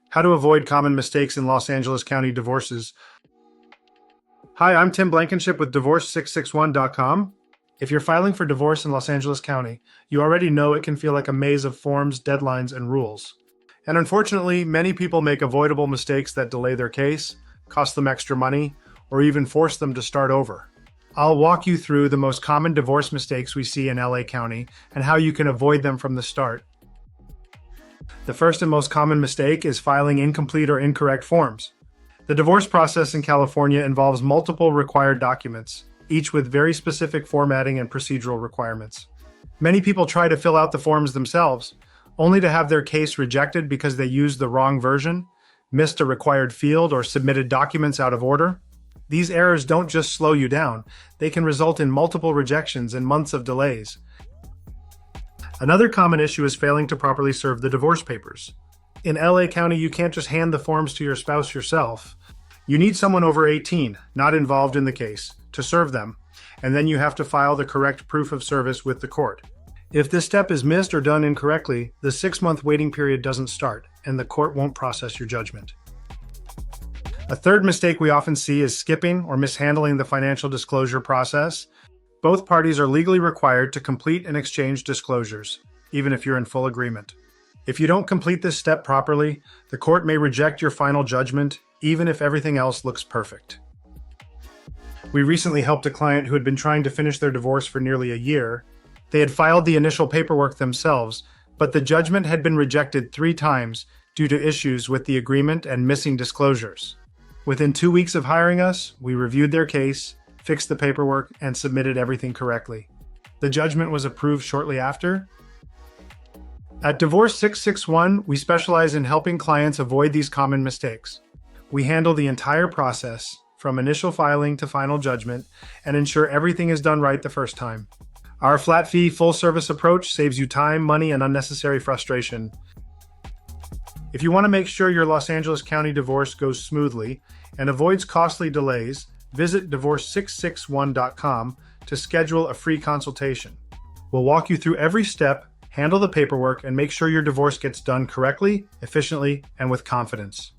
How to avoid common mistakes in Los Angeles County divorces. Hi, I'm Tim Blankenship with divorce661.com. If you're filing for divorce in Los Angeles County, you already know it can feel like a maze of forms, deadlines, and rules. And unfortunately, many people make avoidable mistakes that delay their case, cost them extra money, or even force them to start over. I'll walk you through the most common divorce mistakes we see in LA County and how you can avoid them from the start. The first and most common mistake is filing incomplete or incorrect forms. The divorce process in California involves multiple required documents, each with very specific formatting and procedural requirements. Many people try to fill out the forms themselves, only to have their case rejected because they used the wrong version, missed a required field, or submitted documents out of order. These errors don't just slow you down, they can result in multiple rejections and months of delays. Another common issue is failing to properly serve the divorce papers. In LA County, you can't just hand the forms to your spouse yourself. You need someone over 18, not involved in the case, to serve them, and then you have to file the correct proof of service with the court. If this step is missed or done incorrectly, the 6-month waiting period doesn't start, and the court won't process your judgment. A third mistake we often see is skipping or mishandling the financial disclosure process. Both parties are legally required to complete and exchange disclosures, even if you're in full agreement. If you don't complete this step properly, the court may reject your final judgment, even if everything else looks perfect. We recently helped a client who had been trying to finish their divorce for nearly a year. They had filed the initial paperwork themselves, but the judgment had been rejected 3 times due to issues with the agreement and missing disclosures. Within 2 weeks of hiring us, we reviewed their case, fixed the paperwork, and submitted everything correctly. The judgment was approved shortly after. At Divorce 661, we specialize in helping clients avoid these common mistakes. We handle the entire process, from initial filing to final judgment, and ensure everything is done right the first time. Our flat-fee, full-service approach saves you time, money, and unnecessary frustration. If you want to make sure your Los Angeles County divorce goes smoothly and avoids costly delays, visit divorce661.com to schedule a free consultation. We'll walk you through every step, handle the paperwork, and make sure your divorce gets done correctly, efficiently, and with confidence.